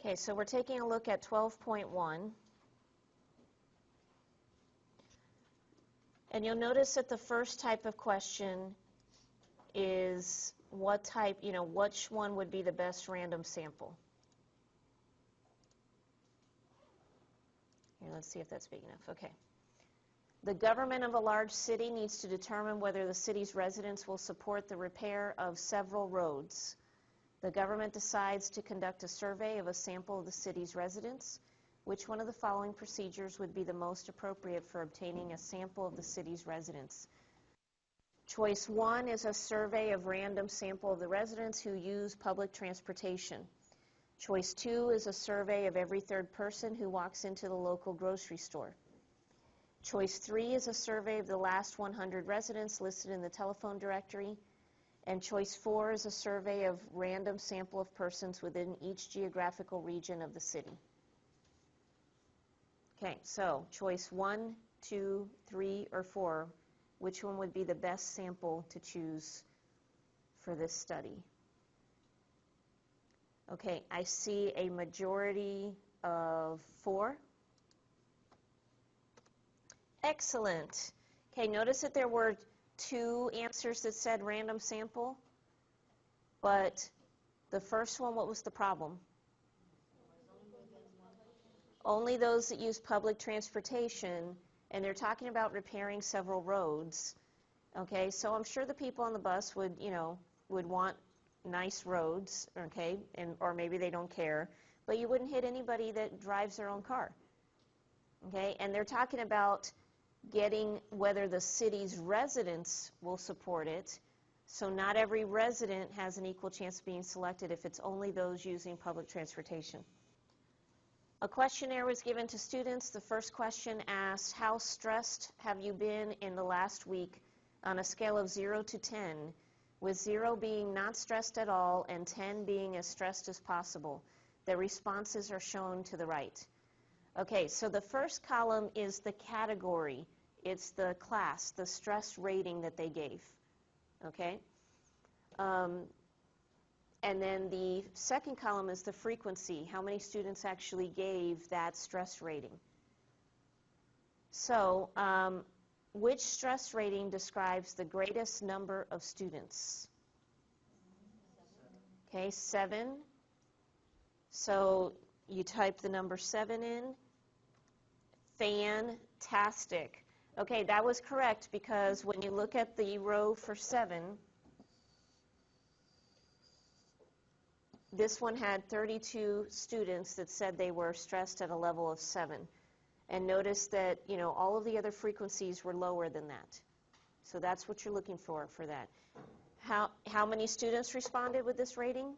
Okay, so we're taking a look at 12.1. And you'll notice that the first type of question is what type, which one would be the best random sample? Here, let's see if that's big enough. Okay. The government of a large city needs to determine whether the city's residents will support the repair of several roads. The government decides to conduct a survey of a sample of the city's residents. Which one of the following procedures would be the most appropriate for obtaining a sample of the city's residents? Choice 1 is a survey of random sample of the residents who use public transportation. Choice 2 is a survey of every third person who walks into the local grocery store. Choice 3 is a survey of the last 100 residents listed in the telephone directory. And choice 4 is a survey of random sample of persons within each geographical region of the city. Okay, so choice 1, 2, 3, or 4, which one would be the best sample to choose for this study? Okay, I see a majority of 4. Excellent. Okay, notice that there were 2 answers that said random sample, but the first one, what was the problem? Only those that use public transportation, and they're talking about repairing several roads. Okay, so I'm sure the people on the bus would, would want nice roads, okay, or maybe they don't care, but you wouldn't hit anybody that drives their own car. Okay, and they're talking about getting whether the city's residents will support it. So not every resident has an equal chance of being selected if it's only those using public transportation. A questionnaire was given to students. The first question asked, how stressed have you been in the last week on a scale of 0 to 10, with 0 being not stressed at all and 10 being as stressed as possible? The responses are shown to the right. Okay, so the first column is the category. It's the class, the stress rating that they gave. Okay? And then the second column is the frequency, how many students actually gave that stress rating. So, which stress rating describes the greatest number of students? Okay, 7. So you type the number 7 in. Fantastic. Okay, that was correct because when you look at the row for 7, this one had 32 students that said they were stressed at a level of 7. And notice that, all of the other frequencies were lower than that. So that's what you're looking for that. How many students responded with this rating?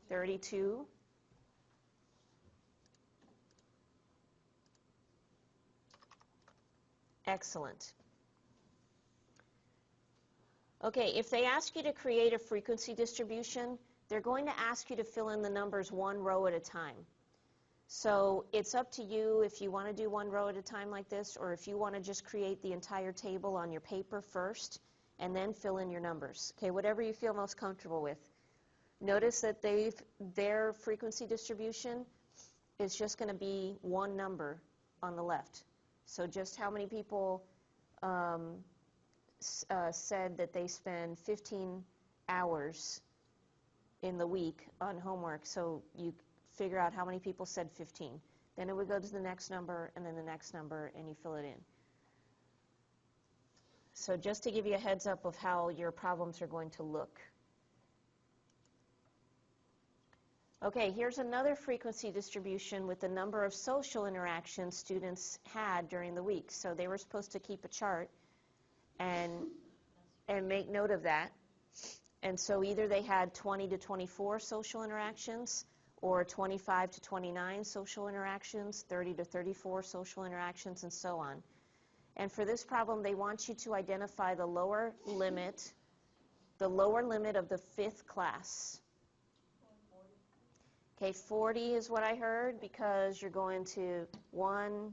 32. Excellent. Okay, if they ask you to create a frequency distribution, they're going to ask you to fill in the numbers one row at a time. So it's up to you if you want to do one row at a time like this, or if you want to just create the entire table on your paper first and then fill in your numbers. Okay, whatever you feel most comfortable with. Notice that their frequency distribution is just going to be one number on the left. So just how many people said that they spend 15 hours in the week on homework, so you figure out how many people said 15. Then it would go to the next number, and then the next number, and you fill it in. So just to give you a heads up of how your problems are going to look. Okay, here's another frequency distribution with the number of social interactions students had during the week. So they were supposed to keep a chart and make note of that. And so either they had 20 to 24 social interactions, or 25 to 29 social interactions, 30 to 34 social interactions, and so on. And for this problem, they want you to identify the lower limit of the 5th class. Okay, 40 is what I heard, because you're going to 1,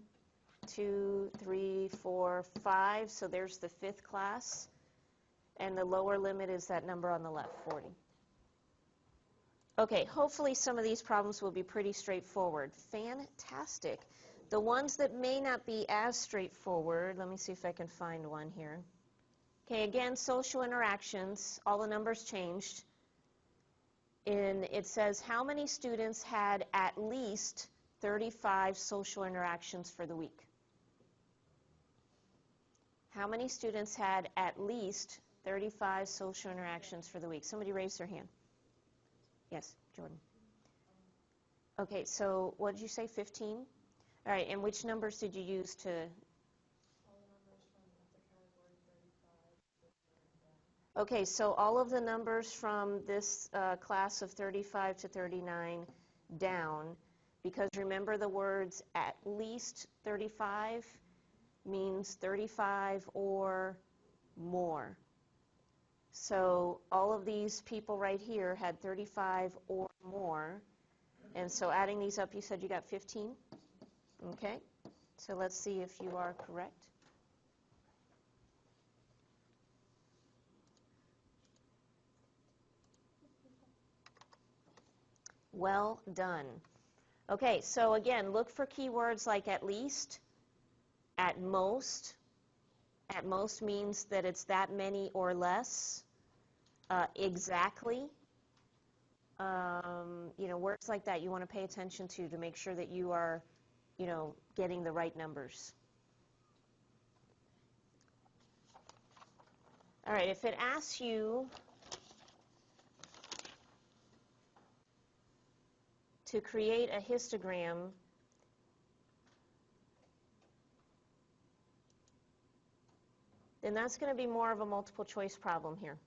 2, 3, 4, 5, so there's the 5th class. And the lower limit is that number on the left, 40. Okay, hopefully some of these problems will be pretty straightforward. Fantastic. The ones that may not be as straightforward, let me see if I can find one here. Okay, again, social interactions, all the numbers changed. And it says how many students had at least 35 social interactions for the week? How many students had at least 35 social interactions for the week? Somebody raise their hand. Yes, Jordan. Okay, so what did you say, 15? All right, and which numbers did you use to? Okay, so all of the numbers from this class of 35 to 39 down, because remember the words at least 35 means 35 or more. So all of these people right here had 35 or more. And so adding these up, you said you got 15? Okay. So let's see if you are correct. Well done. Okay, so again, look for keywords like at least, at most. At most means that it's that many or less. Exactly. Words like that you want to pay attention to make sure that you are, getting the right numbers. All right, if it asks you to create a histogram, then that's going to be more of a multiple choice problem here.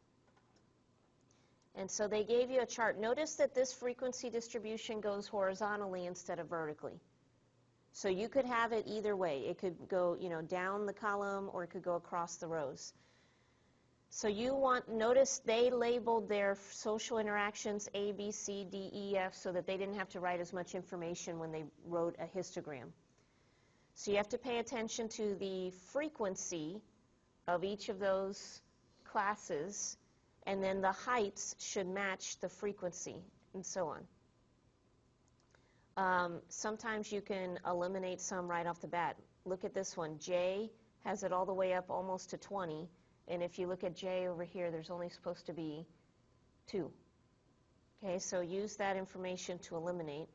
And so they gave you a chart. Notice that this frequency distribution goes horizontally instead of vertically. So you could have it either way. It could go, down the column, or it could go across the rows. So notice they labeled their social interactions A, B, C, D, E, F so that they didn't have to write as much information when they wrote a histogram. So you have to pay attention to the frequency of each of those classes, and then the heights should match the frequency, and so on. Sometimes you can eliminate some right off the bat. Look at this one. J has it all the way up almost to 20, and if you look at J over here, there's only supposed to be 2. Okay, so use that information to eliminate.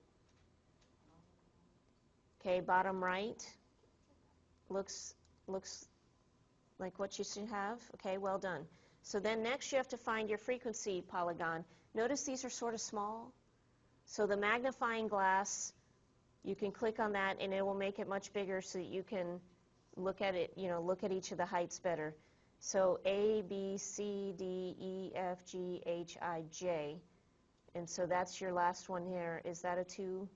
Okay, bottom right looks like what you should have. Okay, well done. So then next you have to find your frequency polygon. Notice these are sort of small. So the magnifying glass, you can click on that and it will make it much bigger so that you can look at it, look at each of the heights better. So A, B, C, D, E, F, G, H, I, J. And so that's your last one here. Is that a 2?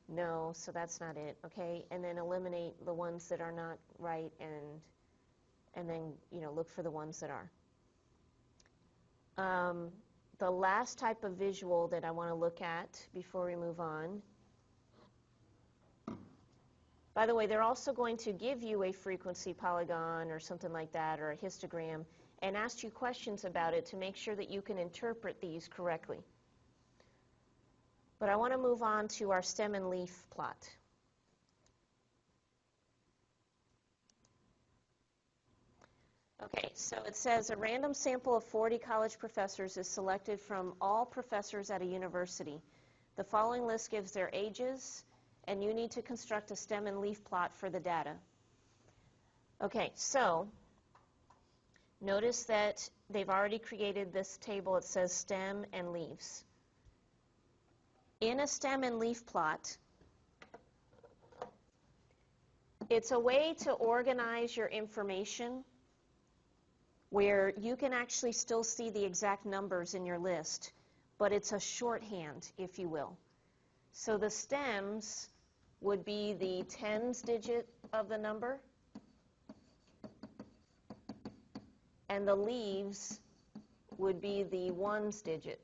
No, so that's not it. Okay, and then eliminate the ones that are not right, and then look for the ones that are. The last type of visual that I want to look at before we move on. By the way, they're also going to give you a frequency polygon or something like that, or a histogram, and ask you questions about it to make sure that you can interpret these correctly. But I want to move on to our stem and leaf plot. Okay, so it says a random sample of 40 college professors is selected from all professors at a university. The following list gives their ages, and you need to construct a stem and leaf plot for the data. Okay, so notice that they've already created this table. It says stem and leaves. In a stem and leaf plot, it's a way to organize your information where you can actually still see the exact numbers in your list, but it's a shorthand, if you will. So the stems would be the tens digit of the number, and the leaves would be the ones digit.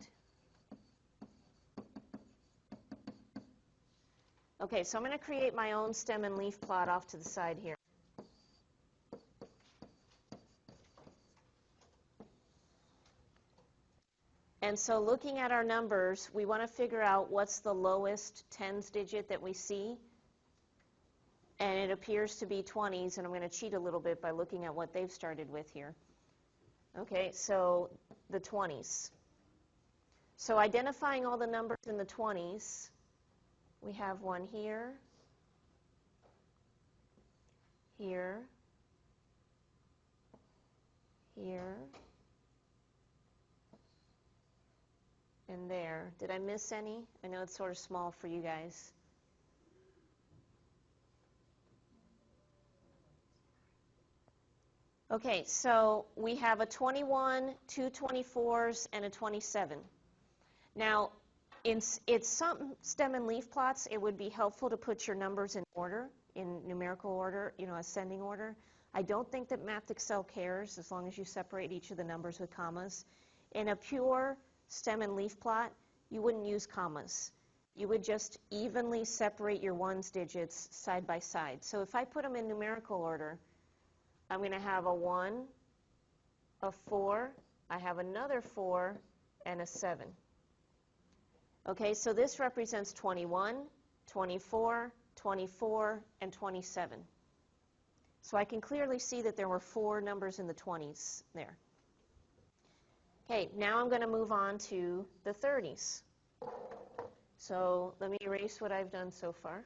Okay, so I'm going to create my own stem and leaf plot off to the side here. And so looking at our numbers, we want to figure out what's the lowest tens digit that we see. And it appears to be 20s, and I'm going to cheat a little bit by looking at what they've started with here. Okay, so the 20s. So identifying all the numbers in the 20s, we have one here, here, here, and there. Did I miss any? I know it's sort of small for you guys. Okay, so we have a 21, two 24s, and a 27. Now, in some stem and leaf plots, it would be helpful to put your numbers in order, in numerical order, ascending order. I don't think that Math.Excel cares as long as you separate each of the numbers with commas. In a pure stem and leaf plot, you wouldn't use commas. You would just evenly separate your ones digits side by side. So if I put them in numerical order, I'm going to have a 1, a 4, I have another 4, and a 7. Okay, so this represents 21, 24, 24, and 27. So I can clearly see that there were 4 numbers in the 20s there. Okay, now I'm going to move on to the 30s. So let me erase what I've done so far.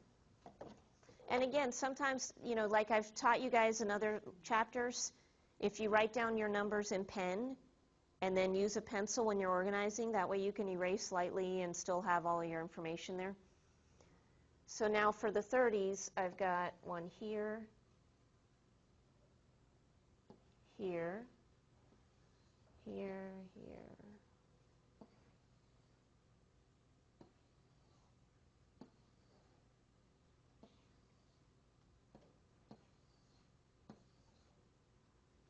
And again, sometimes, like I've taught you guys in other chapters, if you write down your numbers in pen and then use a pencil when you're organizing, that way you can erase slightly and still have all of your information there. So now for the 30s, I've got one here, here, here, here.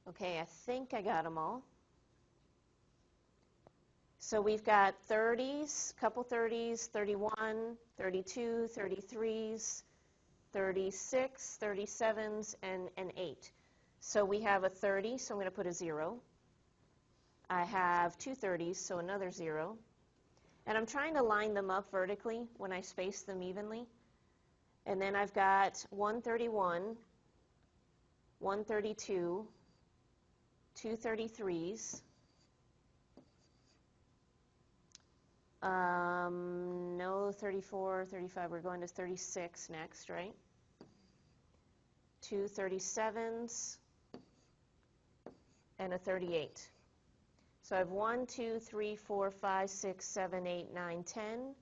Okay, I think I got them all. So we've got 30s, couple 30s, 31, 32, 33s, 36, 37s, and an 8. So we have a 30, so I'm going to put a 0. I have two 30s, so another 0. And I'm trying to line them up vertically when I space them evenly. And then I've got 131, 132, two 33s. No 34, 35, we're going to 36 next, right? Two 37s and a 38. So I have 1, 2, 3, 4, 5, 6, 7, 8, 9, 10.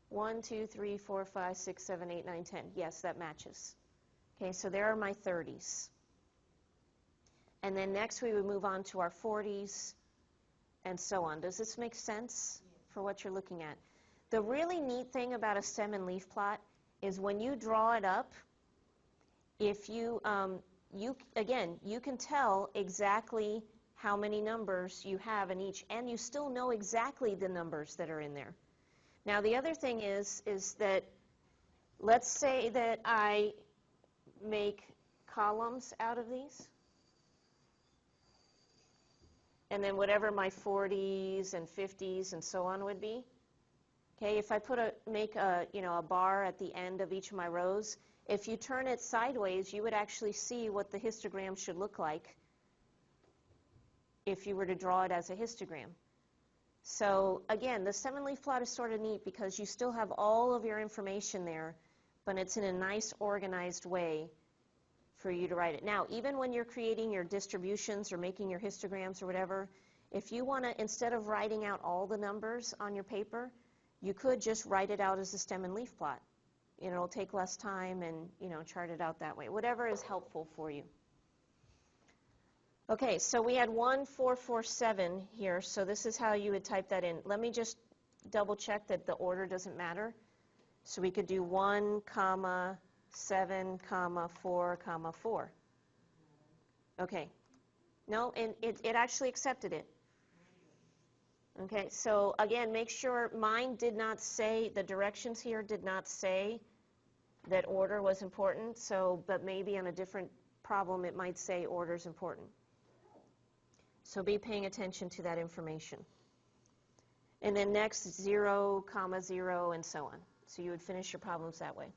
1, 2, 3, 4, 5, 6, 7, 8, 9, 10. Yes, that matches. Okay, so there are my 30s. And then next we would move on to our 40s and so on. Does this make sense for what you're looking at? The really neat thing about a stem and leaf plot is when you draw it up, if you, you can tell exactly how many numbers you have in each, and you still know exactly the numbers that are in there. Now the other thing is that let's say that I make columns out of these, and then whatever my 40s and 50s and so on would be. Okay, if I make a bar at the end of each of my rows, if you turn it sideways, you would actually see what the histogram should look like if you were to draw it as a histogram. So again, the stem and leaf plot is sort of neat because you still have all of your information there, but it's in a nice organized way for you to write it. Now, even when you're creating your distributions or making your histograms or whatever, if you want to, instead of writing out all the numbers on your paper, you could just write it out as a stem and leaf plot. It'll take less time and, chart it out that way. Whatever is helpful for you. Okay, so we had 1447 here, so this is how you would type that in. Let me just double check that the order doesn't matter. So we could do 1, 7, 4, 4. Okay. No, and it actually accepted it. Okay, so again, make sure mine did not say, the directions here did not say that order was important, but maybe on a different problem it might say order is important. So be paying attention to that information. And then next 0, comma 0, and so on. So you would finish your problems that way.